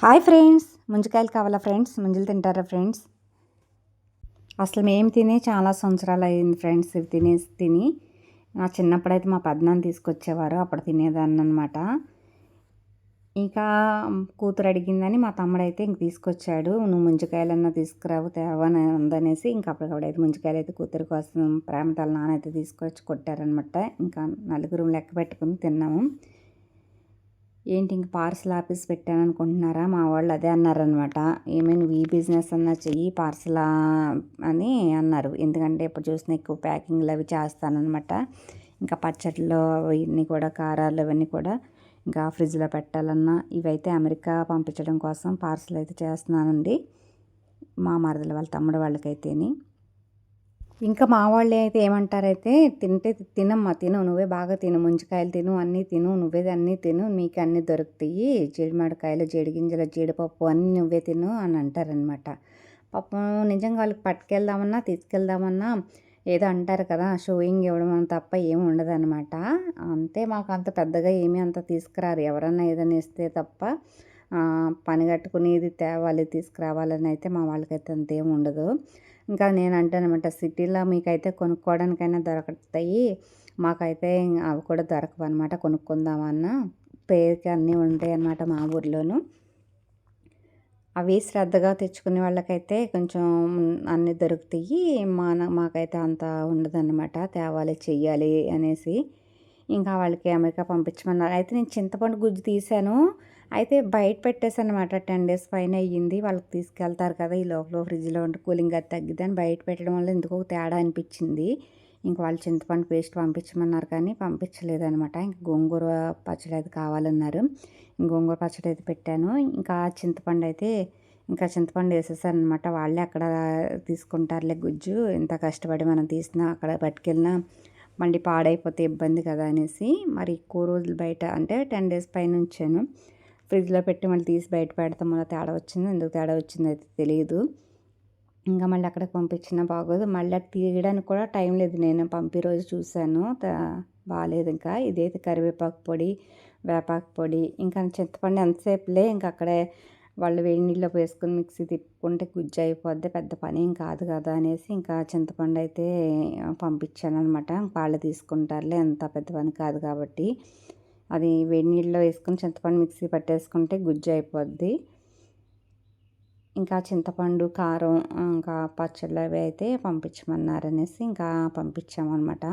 Hi friends, ముంజికాయలు కావాలా friends? ముంజలు తింటారా ఫ్రెండ్స్? అసలు మేము తిని చాలా సంవత్సరాలు అయింది ఫ్రెండ్స్. ఇవి తిని నా చిన్నప్పుడైతే మా పెద్దనాన్న తీసుకొచ్చేవారు, అప్పుడు తినేదాన్ని అనమాట. ఇంకా కూతురు అడిగిందని మా తమ్ముడైతే ఇంక తీసుకొచ్చాడు. నువ్వు ముంజికాయలన్నా తీసుకురావు తేవని ఉందనేసి ఇంకా అప్పటికప్పుడైతే ముంజికాయలు అయితే కూతురు కోసం ప్రేమతల నాన్న అయితే తీసుకొచ్చి కొట్టారనమాట. ఇంకా నలుగురు లెక్క పెట్టుకుని తిన్నాము. ఏంటి ఇంక పార్సల్ ఆఫీస్ పెట్టాను అనుకుంటున్నారా? మా వాళ్ళు అదే అన్నారనమాట. ఏమైనా నువ్వు ఈ బిజినెస్ అన్నా చెయ్యి, పార్సలా అని అన్నారు. ఎందుకంటే ఇప్పుడు చూసిన ఎక్కువ ప్యాకింగ్లు అవి చేస్తానన్నమాట. ఇంకా పచ్చళ్ళు ఇవన్నీ కూడా, కారాలు అవన్నీ కూడా ఇంకా ఫ్రిడ్జ్లో పెట్టాలన్నా ఇవైతే అమెరికా పంపించడం కోసం పార్సల్ అయితే చేస్తున్నానండి, మా మరదల వాళ్ళ తమ్ముడు వాళ్ళకైతేని. ఇంకా మా వాళ్ళు అయితే ఏమంటారైతే, తింటే తినమ్మా, తిను, నువ్వే బాగా తిను, ముంజికాయలు తిను, అన్నీ తిను, నువ్వే అన్నీ తిను, మీకు అన్నీ దొరుకుతాయి, జీడిమాడికాయలు, జీడిగింజలు, జీడిపప్పు అన్నీ నువ్వే తిను అని అంటారనమాట. పాపం నిజంగా వాళ్ళకి పట్టుకెళ్దామన్నా తీసుకెళ్దామన్నా ఏదో అంటారు కదా, షోయింగ్ ఇవ్వడం తప్ప ఏమి ఉండదన్నమాట. అంతే, మాకు అంత పెద్దగా ఏమీ అంత తీసుకురారు. ఎవరన్నా ఏదైనా ఇస్తే తప్ప పని కట్టుకునేది తేవాలి తీసుకురావాలని అయితే మా వాళ్ళకైతే అంతేం ఉండదు. ఇంకా నేను అంటానమాట, సిటీలో మీకైతే కొనుక్కోవడానికైనా దొరుకుతాయి, మాకైతే అవి కూడా దొరకవు అనమాట. కొనుక్కుందామన్నా పేరుకి అన్నీ ఉంటాయి అన్నమాట మా ఊర్లోనూ. అవి శ్రద్ధగా తెచ్చుకునే వాళ్ళకైతే కొంచెం అన్నీ దొరుకుతాయి. మాకైతే అంత ఉండదన్నమాట, తేవాలి చెయ్యాలి అనేసి. ఇంకా వాళ్ళకి అమెరికా పంపించమన్నారు. అయితే నేను చింతపండు గుజ్జు తీసాను, అయితే బయట పెట్టేసాను అనమాట. 10 days పైన అయ్యింది. వాళ్ళకి తీసుకెళ్తారు కదా, ఈ లోపల ఫ్రిడ్జ్లో ఉంటే కూలింగ్ అది తగ్గిద్దని బయట పెట్టడం వల్ల ఎందుకో తేడా అనిపించింది. ఇంక వాళ్ళు చింతపండు పేస్ట్ పంపించమన్నారు కానీ పంపించలేదనమాట. ఇంక గోంగూర పచ్చడి అయితే కావాలన్నారు. గోంగూర పచ్చడి అయితే పెట్టాను. ఇంకా చింతపండు అయితే ఇంకా చింతపండు వేసేసాను అనమాట. వాళ్ళే అక్కడ తీసుకుంటారులే గుజ్జు, ఇంత కష్టపడి మనం తీసినా అక్కడ పట్టుకెళ్ళినా మళ్ళీ పాడైపోతే ఇబ్బంది కదా అనేసి మరి ఎక్కువ రోజులు బయట అంటే 10 days పైన ఉంచాను. ఫ్రిడ్జ్లో పెట్టి మళ్ళీ తీసి బయట పెడతాం, మళ్ళీ తేడా వచ్చింది, ఎందుకు తేడా వచ్చింది అయితే తెలియదు. ఇంకా మళ్ళీ అక్కడికి పంపించినా బాగోదు, మళ్ళీ అది తీయడానికి కూడా టైం లేదు. నేను పంపి రోజు చూశాను, బాగాలేదు. ఇంకా ఇదైతే కరివేపాకు పొడి, వేపాకు పొడి, ఇంకా చింతపండు ఎంతసేపులే, ఇంకా అక్కడే వాళ్ళు వేడి నీళ్ళలో వేసుకొని మిక్సీ తిప్పుకుంటే గుజ్జు అయిపోద్ది, పెద్ద పని ఏం కాదు కదా అనేసి ఇంకా చింతపండు అయితే పంపించాను అనమాట. వాళ్ళు తీసుకుంటారులే, ఎంత పెద్ద పని కాదు కాబట్టి. అది వేడి నీళ్ళలో వేసుకొని చింతపండు మిక్సీ పట్టేసుకుంటే గుజ్జు అయిపోద్ది. ఇంకా చింతపండు, కారం, ఇంకా పచ్చళ్ళు అవి అయితే పంపించమన్నారనేసి ఇంకా పంపించామన్నమాట.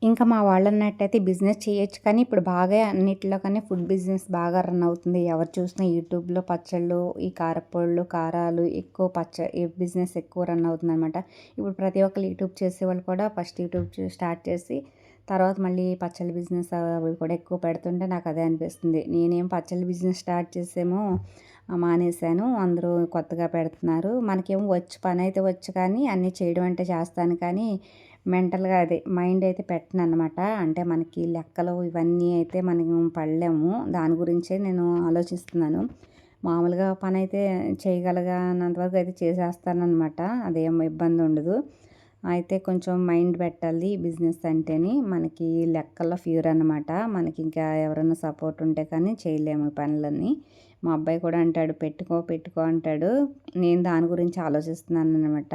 ఇంకా మా వాళ్ళు అన్నట్టయితే బిజినెస్ చేయొచ్చు, కానీ ఇప్పుడు బాగా అన్నిటిలో కానీ ఫుడ్ బిజినెస్ బాగా రన్ అవుతుంది. ఎవరు చూసినా యూట్యూబ్లో పచ్చళ్ళు, ఈ కారపొళ్ళు, కారాలు ఎక్కువ ఈ బిజినెస్ ఎక్కువ రన్ అవుతుంది అనమాట. ఇప్పుడు ప్రతి ఒక్కరు యూట్యూబ్ చేసేవాళ్ళు కూడా ఫస్ట్ యూట్యూబ్ స్టార్ట్ చేసి తర్వాత మళ్ళీ పచ్చళ్ళ బిజినెస్ అవి కూడా ఎక్కువ పెడుతుంటే నాకు అదే అనిపిస్తుంది. నేనేం పచ్చళ్ళ బిజినెస్ స్టార్ట్ చేసేమో మానేశాను, అందరూ కొత్తగా పెడుతున్నారు. మనకేమో వచ్చు, పని అయితే వచ్చు, కానీ అన్నీ చేయడం అంటే చేస్తాను, కానీ మెంటల్గా అదే మైండ్ అయితే పెట్టను అనమాట. అంటే మనకి లెక్కలు ఇవన్నీ అయితే మనం పడలేము, దాని గురించే నేను ఆలోచిస్తున్నాను. మామూలుగా పని అయితే చేయగలిగినంతవరకు అయితే చేసేస్తానన్నమాట, అదేం ఇబ్బంది ఉండదు. అయితే కొంచెం మైండ్ పెట్టాలి బిజినెస్ అంటేని, మనకి లెక్కల్లో ఫ్యూర్ అనమాట. మనకి ఇంకా ఎవరైనా సపోర్ట్ ఉంటే కానీ చేయలేము పనులన్నీ. మా అబ్బాయి కూడా అంటాడు, పెట్టుకో పెట్టుకో అంటాడు. నేను దాని గురించి ఆలోచిస్తున్నాను అనమాట.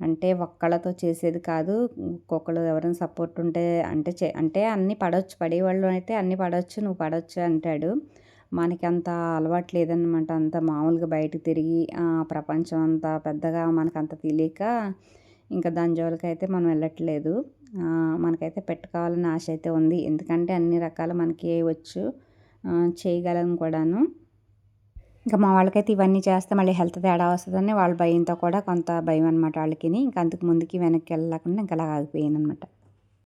అంటే ఒక్కళ్ళతో చేసేది కాదు, ఒక్కొక్కరు ఎవరైనా సపోర్ట్ ఉంటే అంటే అన్నీ పడవచ్చు, పడేవాళ్ళు అయితే అన్నీ పడవచ్చు, నువ్వు పడవచ్చు అంటాడు. మనకి అంత అలవాటు లేదనమాట. అంత మామూలుగా బయట తిరిగి ప్రపంచం అంతా పెద్దగా మనకంత తెలియక ఇంకా దాని జోలికైతే మనం వెళ్ళట్లేదు. మనకైతే పెట్టుకోవాలని ఆశ అయితే ఉంది, ఎందుకంటే అన్ని రకాల మనకి వచ్చు, చేయగలం కూడాను. ఇంకా మా వాళ్ళకైతే ఇవన్నీ చేస్తే మళ్ళీ హెల్త్ తేడా వస్తుందని వాళ్ళ భయంతో కూడా కొంత భయం అనమాట వాళ్ళకి. ఇంకా అంతకు ముందుకి వెనక్కి వెళ్ళకుండా ఇంకా అలా ఆగిపోయాను అనమాట.